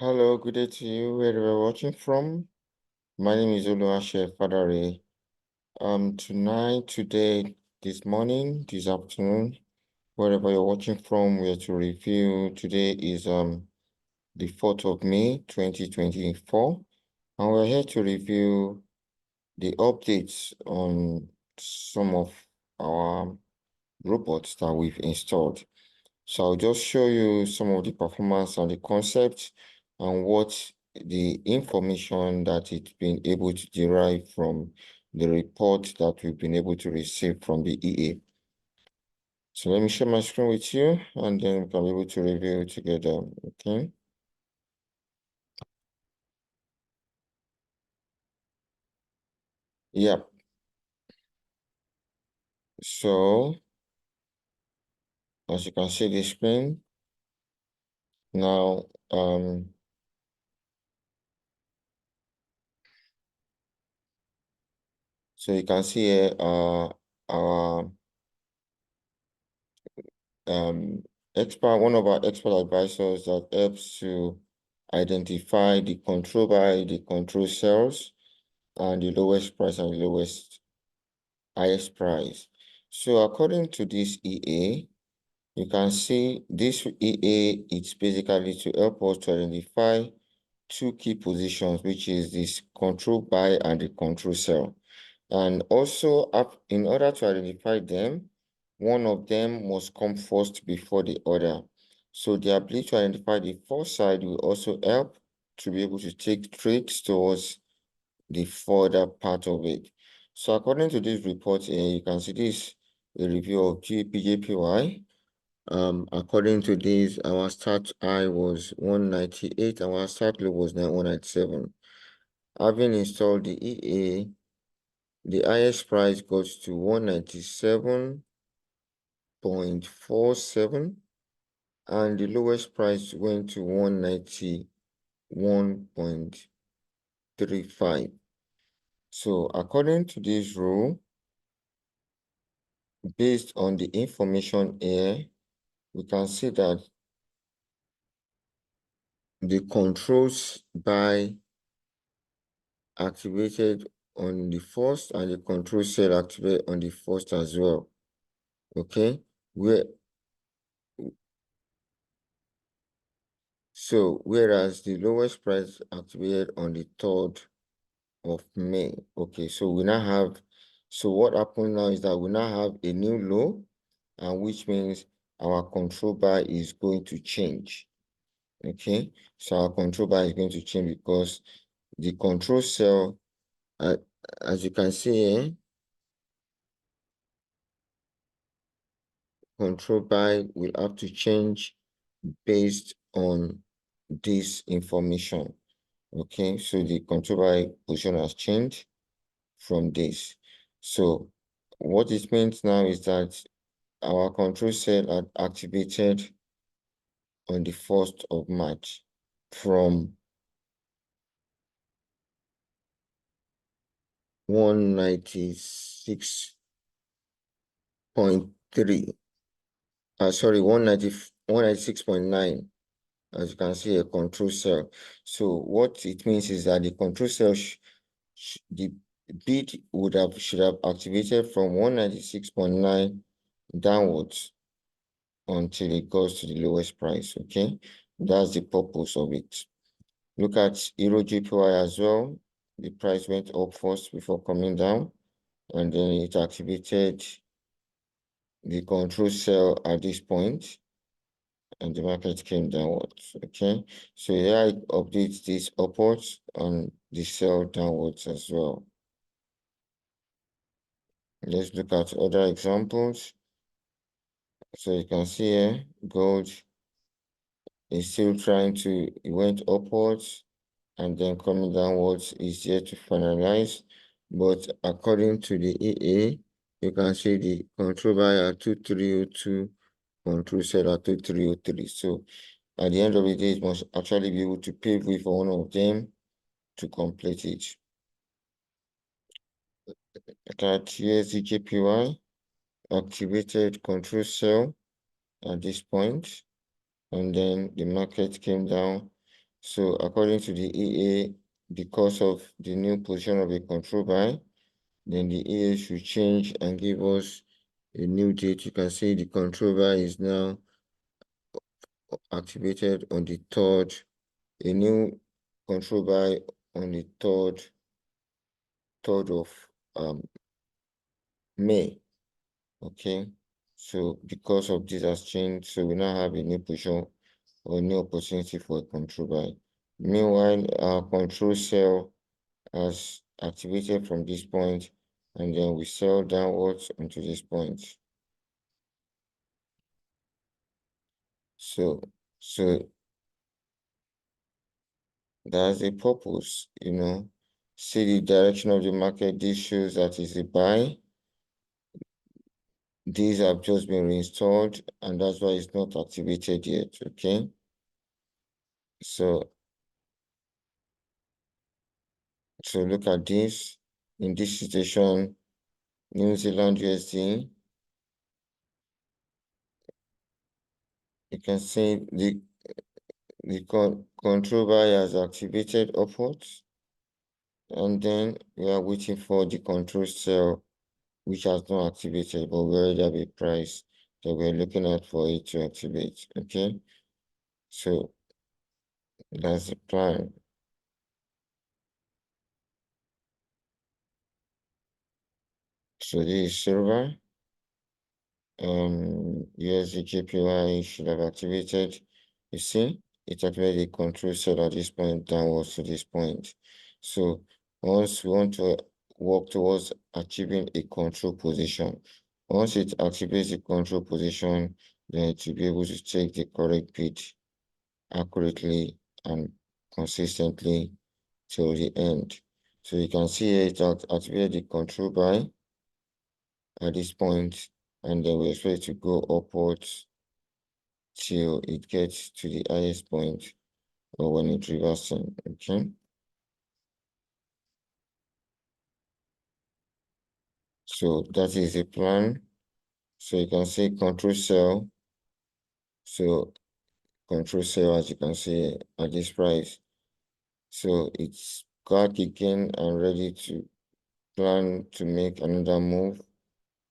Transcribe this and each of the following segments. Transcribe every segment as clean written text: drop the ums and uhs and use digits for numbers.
Hello, good day to you, wherever you're watching from. My name is Oluwase Fadare. Today, this morning, this afternoon, wherever you're watching from, we are to review. Today is the 4th of May, 2024, and we're here to review the updates on some of our robots that we've installed. So I'll just show you some of the performance and the concepts and what the information that it's been able to derive from the report that we've been able to receive from the EA. So let me share my screen with you and then we can be able to review together, okay? Yeah. So as you can see the screen, now so you can see here our one of our expert advisors that helps to identify the control by the control cells and the lowest price and the highest price. So according to this EA, you can see this EA, it's basically to help us to identify two key positions, which is this control buy and the control sell. And also, in order to identify them, one of them must come first before the other. So the ability to identify the first side will also help to be able to take trades towards the further part of it. So according to this report here, you can see this a review of GPJPY. According to this, our start high was 198, our start low was 197. Having installed the EA, the highest price goes to 197.47 and the lowest price went to 191.35. So according to this rule, based on the information here, we can see that the controls by activated on the first and the control cell activated on the first as well. Okay, whereas the lowest price activated on the 3rd of May. Okay, so we now have, so what happened now is that we now have a new low, and which means our control bar is going to change. Okay, so our control bar is going to change because the control cell, as you can see here, control bar will have to change based on this information. Okay, so the control bar position has changed from this. So what it means now is that our control cell are activated on the 1st of March from 196.3. Sorry, 196.9. As you can see, a control cell. So what it means is that the control cell, the bid should have activated from 196.9 downwards until it goes to the lowest price. Okay, that's the purpose of it. Look at Euro GPY as well. The price went up first before coming down, and then it activated the control cell at this point, and the market came downwards. Okay, so here it updates this upwards and the sell downwards as well. Let's look at other examples. So you can see here, gold is still trying to, it went upwards and then coming downwards is yet to finalize. But according to the EA, you can see the control buy at 2302, control sell at 2303. So at the end of the day, it must actually be able to pave way for one of them to complete it. At USDJPY, activated control sell at this point, and then the market came down So according to the EA, because of the new position of a control buy, then the EA should change and give us a new date. You can see the control buy is now activated on the 3rd, a new control buy on the 3rd of May. Okay, so because of this has changed, so we now have a new position or new opportunity for a control buy. Meanwhile, our control sell has activated from this point, and then we sell downwards onto this point. So that's a purpose, see the direction of the market. This shows that is a buy. These have just been reinstalled, and that's why it's not activated yet. Okay, so look at this. In this situation, New Zealand USD, you can see the control buy has activated upwards, and then we are waiting for the control sell, which has not activated, but we already have a price that we're looking at for it to activate. Okay, so that's the plan. So this is silver. USD JPY should have activated. You see, it activated the control sell at this point downwards to this point. So once we want to work towards achieving a control position, once it activates the control position, then to be able to take the correct bid accurately and consistently till the end. So you can see here it activated the control buy at this point, and then we expect to go upwards till it gets to the highest point or when it reversing. Okay, so that is the plan. So you can see control sell. So control sell, as you can see at this price. So it's back again and ready to plan to make another move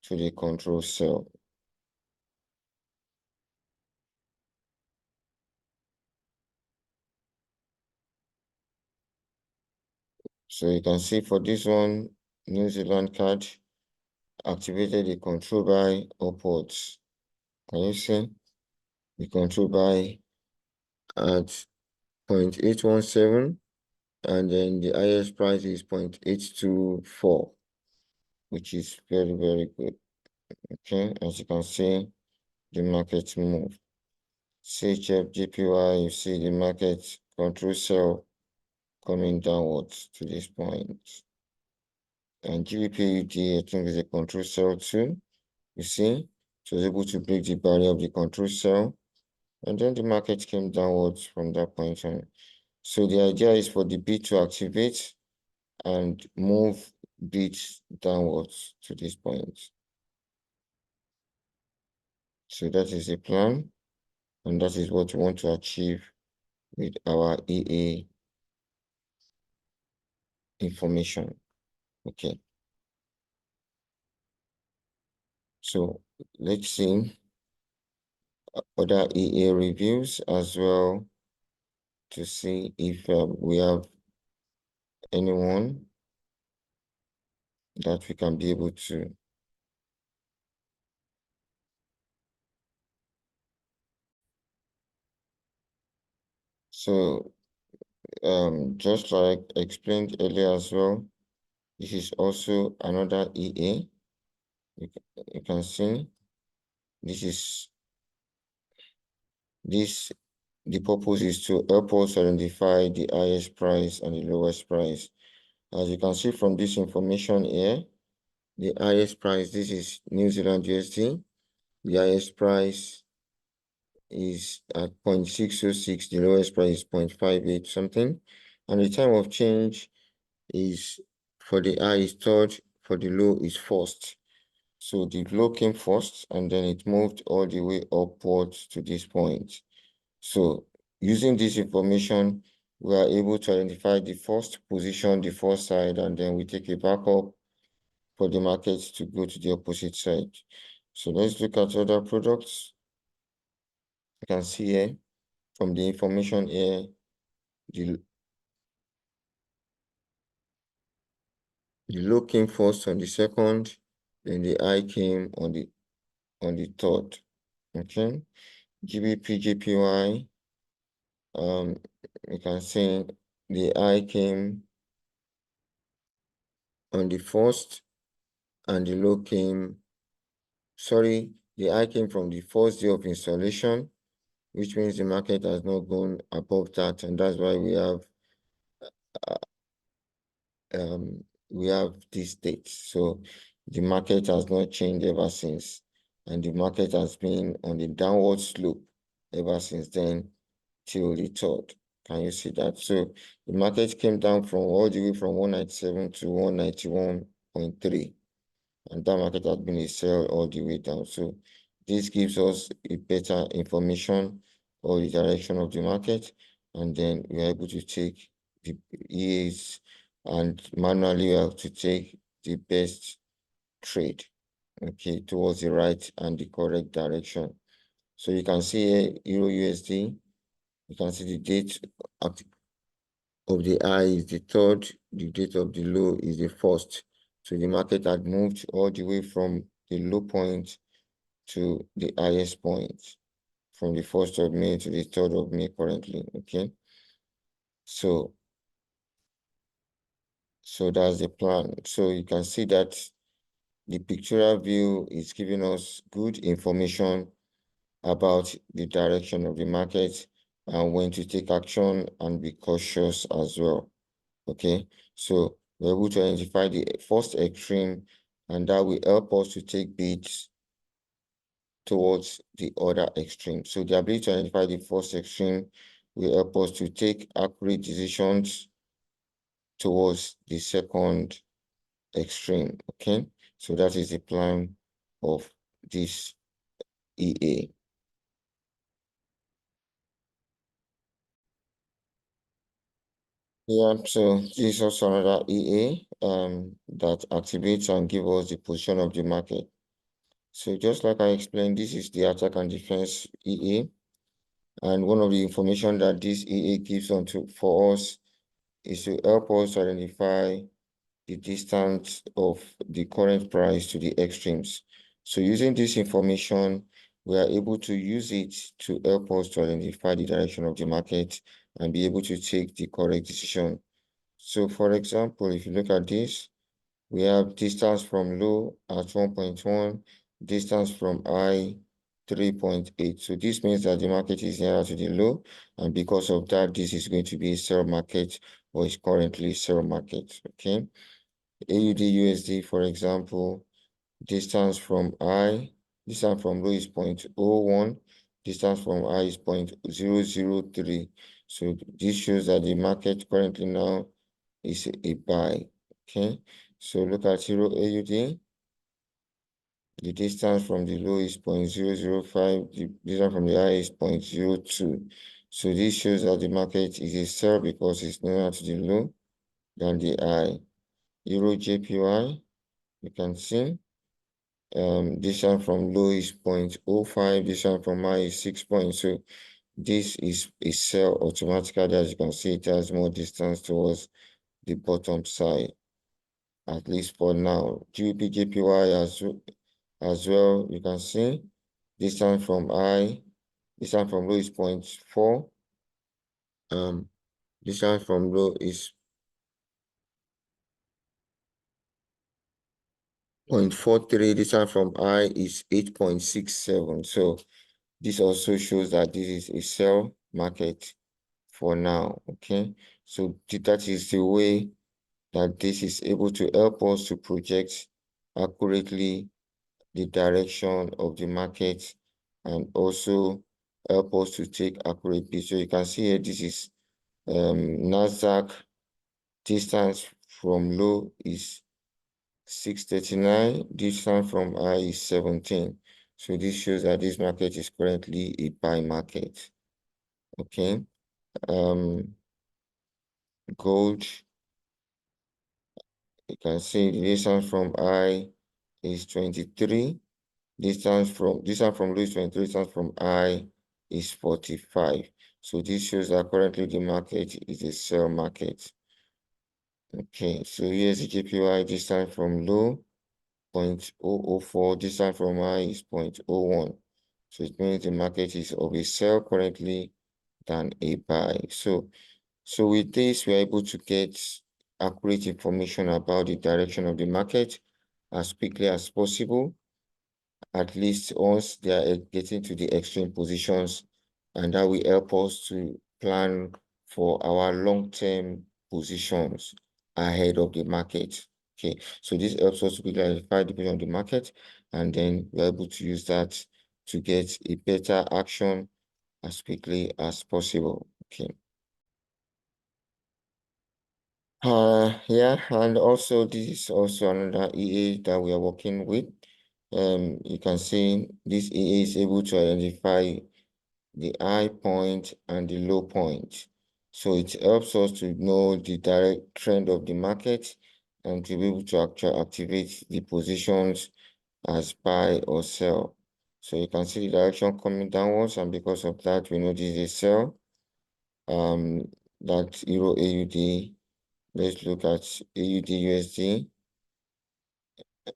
to the control sell. So you can see for this one, New Zealand card activated the control buy upwards. Can you see the control buy at 0.817, and then the highest price is 0.824, which is very, very good. Okay, as you can see, the market move. CHF JPY, you see the market control sell coming downwards to this point. And GBP I think is a control sell too. You see, it was able to break the barrier of the control sell, and then the market came downwards from that point on. So the idea is for the bid to activate and move bids downwards to this point. So that is the plan, and that is what we want to achieve with our EA information. Okay. So let's see other EA reviews as well to see if we have anyone that we can be able to. So just like explained earlier as well, this is also another EA. You can see this is the purpose is to help us identify the highest price and the lowest price. As you can see from this information here, the highest price, this is New Zealand USD. The highest price is at 0.606, the lowest price is 0.58 something. And the time of change is for the high is third, for the low is first. So the low came first, and then it moved all the way upwards to this point. So using this information, we are able to identify the first position, the first side, and then we take a backup for the market to go to the opposite side. So let's look at other products. You can see here from the information here, the low came first on the second, then the high came on the third. Okay, GBP, JPY, you can see the high came on the first and the low came, sorry, the high came from the first day of installation, which means the market has not gone above that, and that's why we have this date. So the market has not changed ever since, and the market has been on the downward slope ever since then till the third. Can you see that? So the market came down from all the way from 197 to 191.3, and that market has been a sell all the way down. So this gives us a better information or the direction of the market, and then we are able to take the EAs and manually we have to take the best trade, okay, towards the right and the correct direction. So you can see here, Euro USD, you can see the date of the high is the third, the date of the low is the first. So the market had moved all the way from the low point to the highest point, from the 1st of May to the 3rd of May currently, okay? So that's the plan. So you can see that the pictorial view is giving us good information about the direction of the market and when to take action and be cautious as well. Okay, so we're able to identify the first extreme, and that will help us to take bids towards the other extreme. So the ability to identify the first extreme will help us to take accurate decisions towards the second extreme. Okay, so that is the plan of this EA. Yeah, so this is also another EA that activates and gives us the position of the market. So just like I explained, this is the attack and defense EA. And one of the information that this EA gives for us is to help us identify the distance of the current price to the extremes. So using this information, we are able to use it to help us to identify the direction of the market and be able to take the correct decision. So for example, if you look at this, we have distance from low at 1.1, distance from high 3.8. So this means that the market is nearer to the low, and because of that, this is going to be a sell market or is currently sell market. Okay. AUD USD, for example, distance from high, distance from low is 0.01, distance from high is 0.003. So this shows that the market currently now is a buy. Okay, so look at Euro AUD. The distance from the low is 0.005, the distance from the high is 0.02. So this shows that the market is a sell because it's nearer to the low than the high. Euro JPY, you can see distance from low is 0.05, distance from high is 6 points. So this is a sell automatically. As you can see, it has more distance towards the bottom side, at least for now. GBP JPY as well, you can see distance from high, distance from low is 0.4. Distance from low is 0.43, distance from high is 8.67. So this also shows that this is a sell market for now. Okay, so that is the way that this is able to help us to project accurately the direction of the market and also help us to take accurate bids. So you can see here, this is Nasdaq distance from low is 639, distance from high is 17. So this shows that this market is currently a buy market. Okay. Gold, you can see the distance from high is 23. Distance from low is 23, distance from high is 45. So this shows that currently the market is a sell market. Okay, so here's the JPY distance from low, 0.004, distance from high is 0.01. So it means the market is of a sell currently than a buy. So with this, we're able to get accurate information about the direction of the market as quickly as possible, at least once they are getting to the extreme positions, and that will help us to plan for our long-term positions ahead of the market. Okay, so this helps us to quickly identify the position of the market, and then we're able to use that to get a better action as quickly as possible. Okay. Yeah, and also this is also another EA that we are working with. You can see this EA is able to identify the high point and the low point. So it helps us to know the direct trend of the market and to be able to actually activate the positions as buy or sell. So you can see the direction coming downwards, and because of that, we know this is a sell. That Euro AUD. Let's look at AUD USD.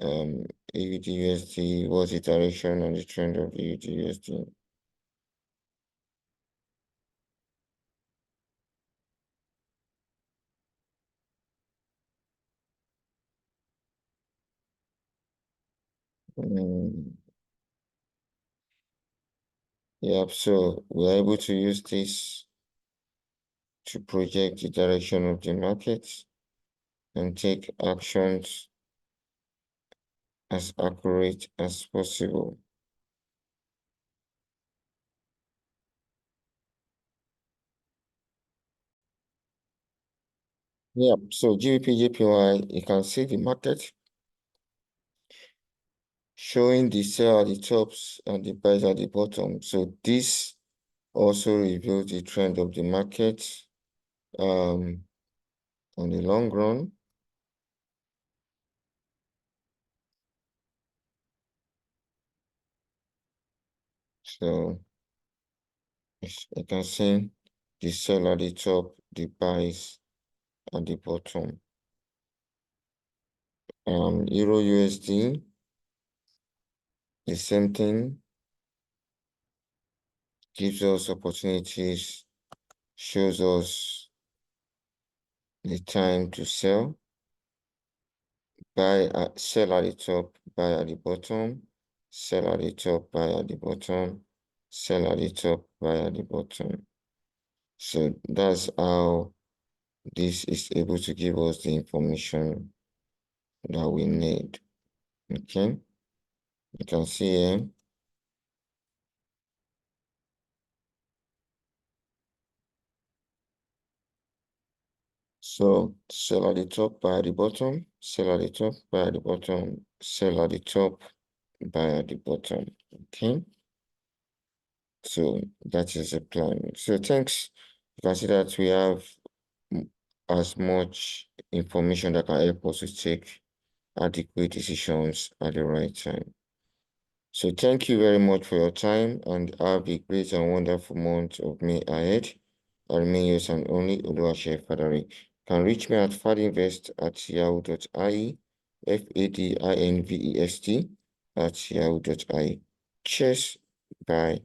AUD USD, what's the direction and the trend of AUD USD? Yep, so we're able to use this to project the direction of the market and take actions as accurate as possible. Yep, so GBP JPY, you can see the market showing the sell at the tops and the buys at the bottom. So this also reveals the trend of the market on the long run. So I can see the sell at the top, the buys at the bottom. Euro USD, the same thing, gives us opportunities, shows us the time to sell, sell at the top, buy at the bottom, sell at the top, buy at the bottom, sell at the top, buy at the bottom. So that's how this is able to give us the information that we need. Okay, you can see here. So sell at the top, buy at the bottom, sell at the top, buy at the bottom, sell at the top, buy at the bottom. Okay. So that is a plan. So thanks. You can see that we have as much information that can help us to take adequate decisions at the right time. So thank you very much for your time, and have a great and wonderful month of May ahead. I remain yours and only Oluwaseyi Fadari. You can reach me at fadinvest@yahoo.ie, FADINVEST @yahoo.ie. Cheers. Bye.